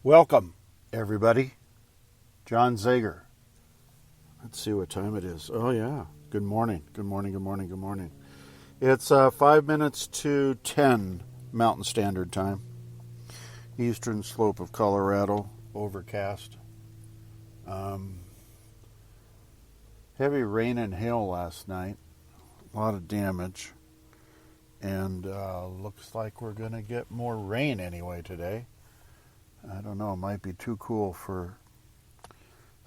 Welcome, everybody. John Zegar. Let's see what time it is. Oh, yeah. Good morning. Good morning. Good morning. Good morning. It's 5 minutes to 10 Mountain Standard Time. Eastern slope of Colorado. Overcast. Heavy rain and hail last night. A lot of damage. And looks like we're going to get more rain anyway today. I don't know. It might be too cool for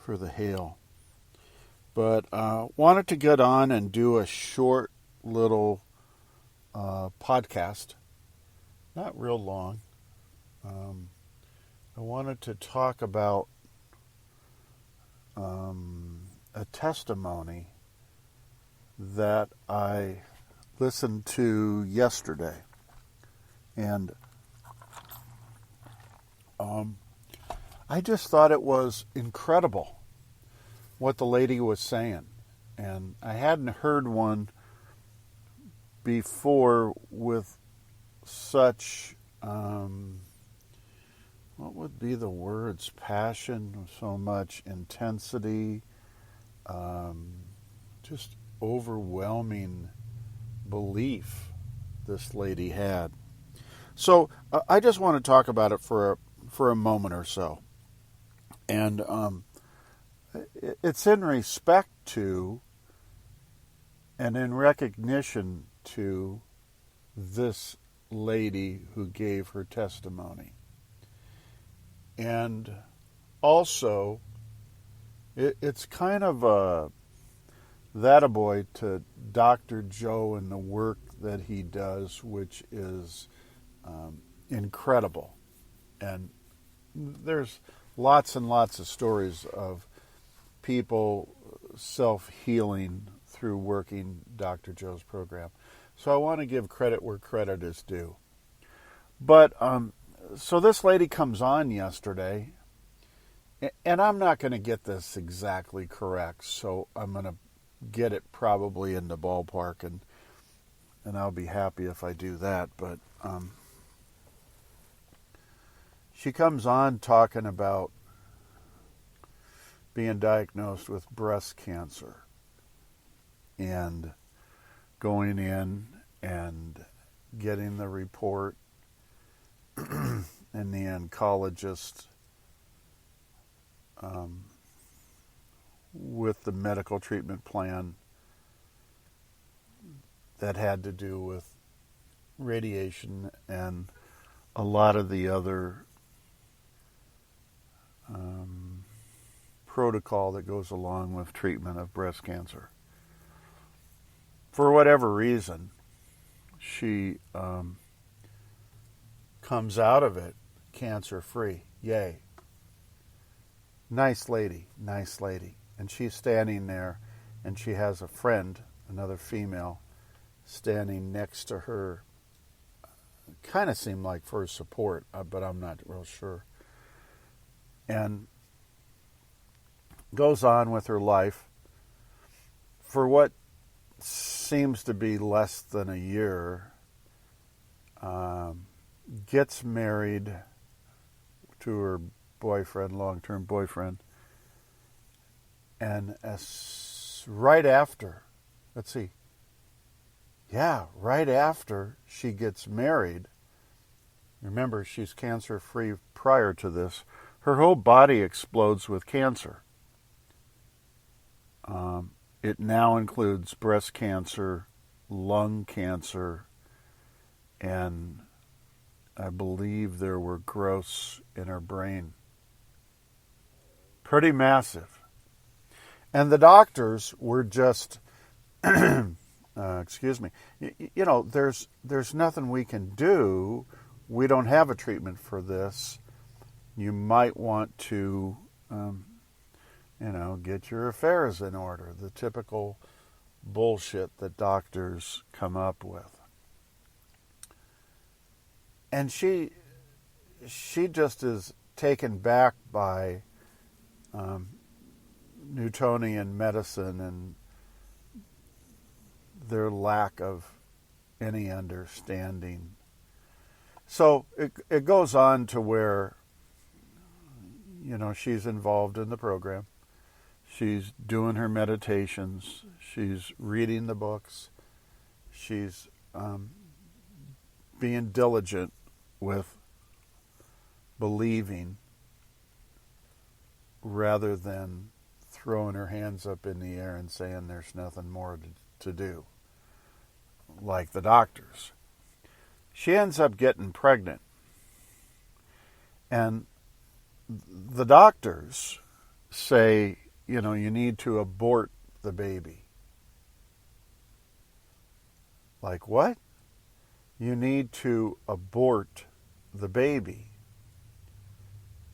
the hail. But wanted to get on and do a short little podcast. Not real long. I wanted to talk about a testimony that I listened to yesterday. And I just thought it was incredible what the lady was saying. And I hadn't heard one before with such, what would be the words? Passion, so much intensity, just overwhelming belief this lady had. So I just want to talk about it for a moment or so. And it's in respect to and in recognition to this lady who gave her testimony. And also, it's kind of a that-a-boy to Dr. Joe and the work that he does, which is incredible. And there's lots and lots of stories of people self-healing through working Dr. Joe's program. So I want to give credit where credit is due. But so this lady comes on yesterday, and I'm not going to get this exactly correct, so I'm going to get it probably in the ballpark, and I'll be happy if I do that. But she comes on talking about being diagnosed with breast cancer and going in and getting the report, and the oncologist with the medical treatment plan that had to do with radiation and a lot of the other protocol that goes along with treatment of breast cancer. For whatever reason, she comes out of it cancer-free. Yay. Nice lady, nice lady. And she's standing there, and she has a friend, another female, standing next to her. Kind of seemed like for support, but I'm not real sure. And goes on with her life for what seems to be less than a year. Gets married to her boyfriend, long-term boyfriend, and right after she gets married, remember she's cancer-free prior to this, her whole body explodes with cancer. It now includes breast cancer, lung cancer, and I believe there were growths in her brain. Pretty massive. And the doctors were just, excuse me, you know, there's nothing we can do. We don't have a treatment for this. You might want to, get your affairs in order. The typical bullshit that doctors come up with. And she just is taken back by Newtonian medicine and their lack of any understanding. So it goes on to where she's involved in the program. She's doing her meditations. She's reading the books. She's being diligent with believing rather than throwing her hands up in the air and saying there's nothing more to do, like the doctors. She ends up getting pregnant. And the doctors say, you need to abort the baby. Like what? You need to abort the baby.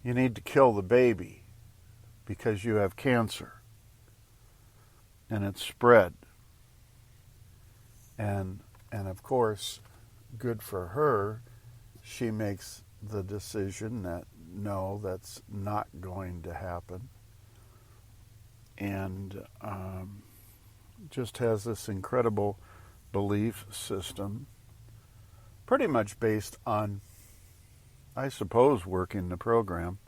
You need to kill the baby because you have cancer. And it's spread. And of course, good for her, she makes the decision that no, that's not going to happen. And just has this incredible belief system, pretty much based on, I suppose, working the program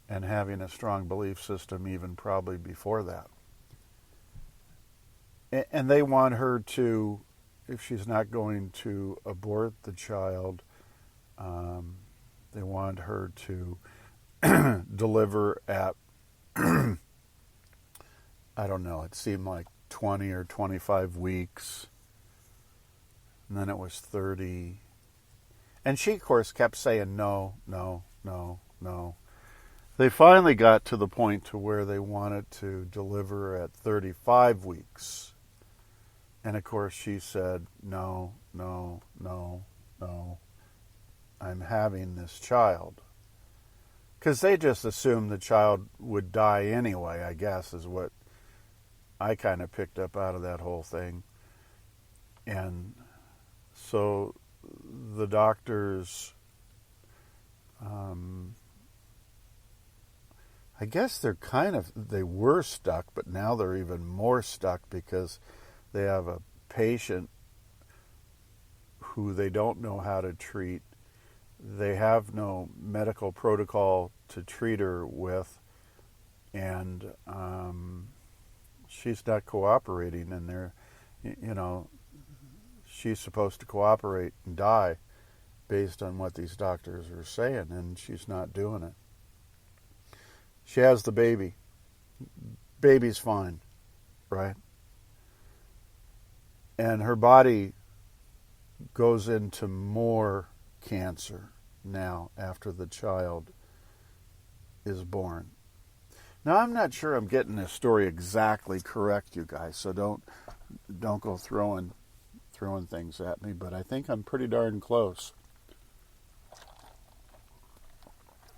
and having a strong belief system even probably before that. And they want her to, if she's not going to abort the child, they want her to deliver at, I don't know, it seemed like 20 or 25 weeks. And then it was 30. And she, of course, kept saying no, no, no, no. They finally got to the point to where they wanted to deliver at 35 weeks. And, of course, she said, no, no, no, no. I'm having this child. Because they just assumed the child would die anyway, I guess, is what I kind of picked up out of that whole thing. And so the doctors, I guess they were stuck, but now they're even more stuck because they have a patient who they don't know how to treat. They have no medical protocol to treat her with, and she's not cooperating, and she's supposed to cooperate and die based on what these doctors are saying, and she's not doing it. She has the baby. Baby's fine, right? And her body goes into more cancer now after the child is born. Now, I'm not sure I'm getting this story exactly correct, you guys, so don't go throwing things at me, but I think I'm pretty darn close.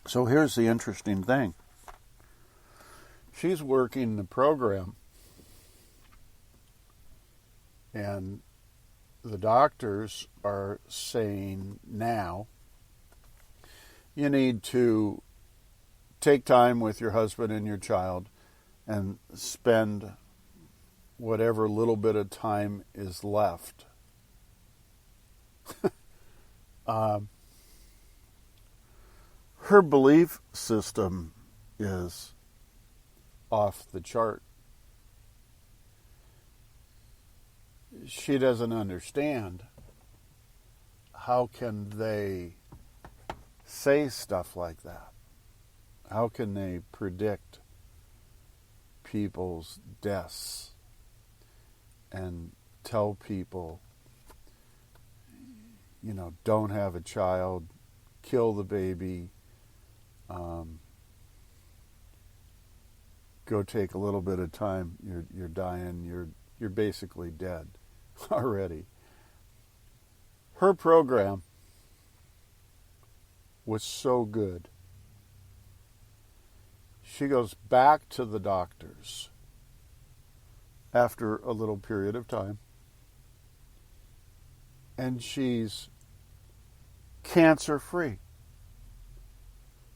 So here's the interesting thing. She's working the program, and the doctors are saying now, you need to take time with your husband and your child and spend whatever little bit of time is left. Her belief system is off the chart. She doesn't understand how can they say stuff like that. How can they predict people's deaths and tell people, don't have a child, kill the baby, go take a little bit of time, you're dying, you're basically dead already. Her program was so good. She goes back to the doctors after a little period of time, and she's cancer-free.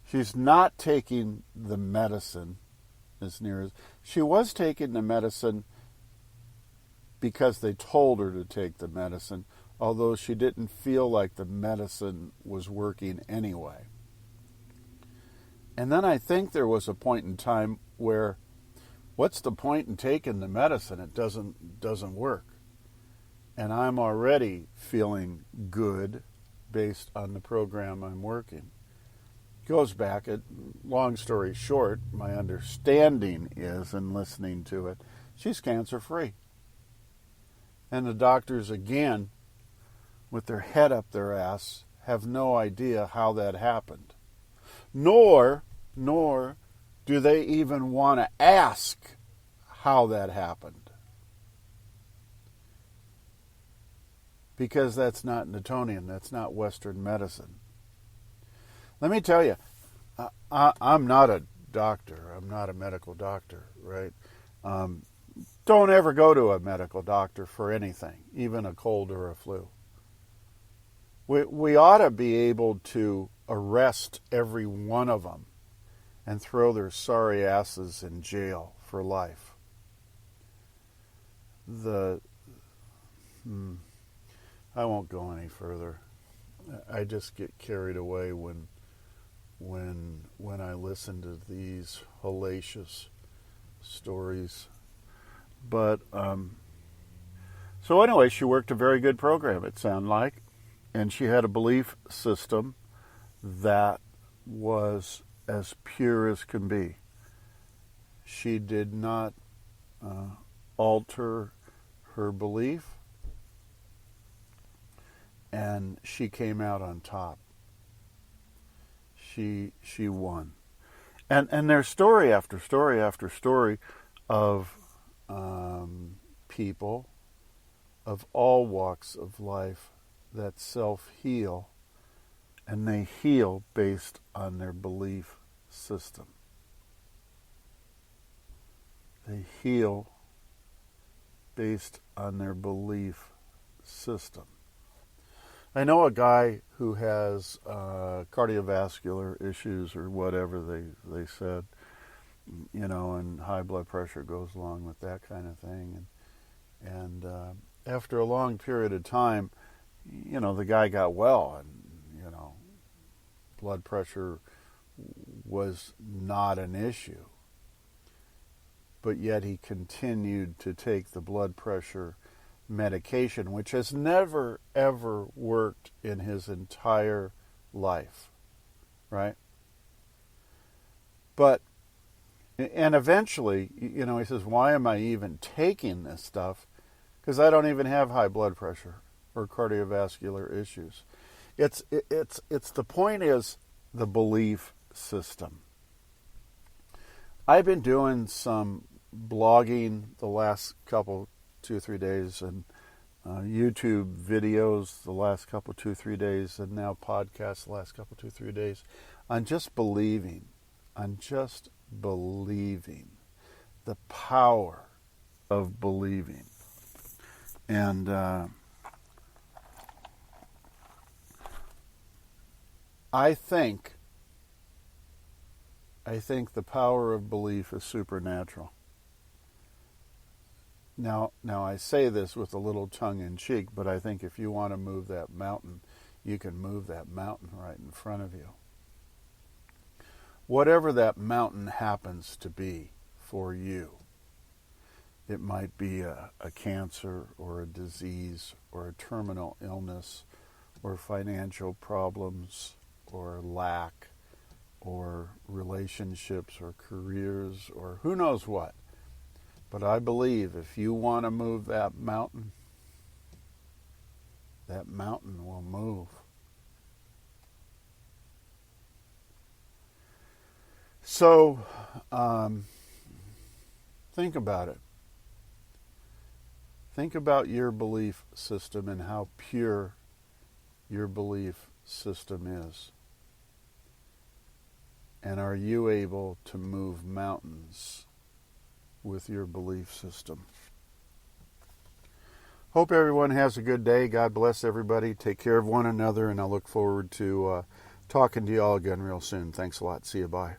She's not taking the medicine as near as... She was taking the medicine because they told her to take the medicine, although she didn't feel like the medicine was working anyway. And then I think there was a point in time where, what's the point in taking the medicine? It doesn't work. And I'm already feeling good based on the program I'm working. Goes back, long story short, my understanding is, in listening to it, she's cancer-free. And the doctors, again, with their head up their ass, have no idea how that happened. Nor do they even want to ask how that happened. Because that's not Newtonian, that's not Western medicine. Let me tell you, I'm not a doctor. I'm not a medical doctor, right? Don't ever go to a medical doctor for anything, even a cold or a flu. We ought to be able to arrest every one of them and throw their sorry asses in jail for life. I won't go any further. I just get carried away when I listen to these hellacious stories. But so anyway, she worked a very good program, it sounded like, and she had a belief system that was as pure as can be. She did not alter her belief, and she came out on top. She won. And there's story after story after story of people of all walks of life that self-heal, and they heal based on their belief system. They heal based on their belief system. I know a guy who has cardiovascular issues or whatever they said, and high blood pressure goes along with that kind of thing. And after a long period of time, the guy got well, and, blood pressure was not an issue. But yet he continued to take the blood pressure medication, which has never, ever worked in his entire life, right? And eventually, he says, why am I even taking this stuff? Because I don't even have high blood pressure or cardiovascular issues. It's the point is the belief system. I've been doing some blogging the last couple 2 or 3 days, and YouTube videos the last couple 2 or 3 days, and now podcasts the last couple 2 or 3 days on just believing, the power of believing. And I think the power of belief is supernatural. Now I say this with a little tongue-in-cheek, but I think if you want to move that mountain, you can move that mountain right in front of you. Whatever that mountain happens to be for you, it might be a cancer or a disease or a terminal illness or financial problems or lack or relationships or careers or who knows what. But I believe if you want to move that mountain will move. So, think about it. Think about your belief system and how pure your belief system is. And are you able to move mountains with your belief system? Hope everyone has a good day. God bless everybody. Take care of one another, and I look forward to talking to you all again real soon. Thanks a lot. See you. Bye.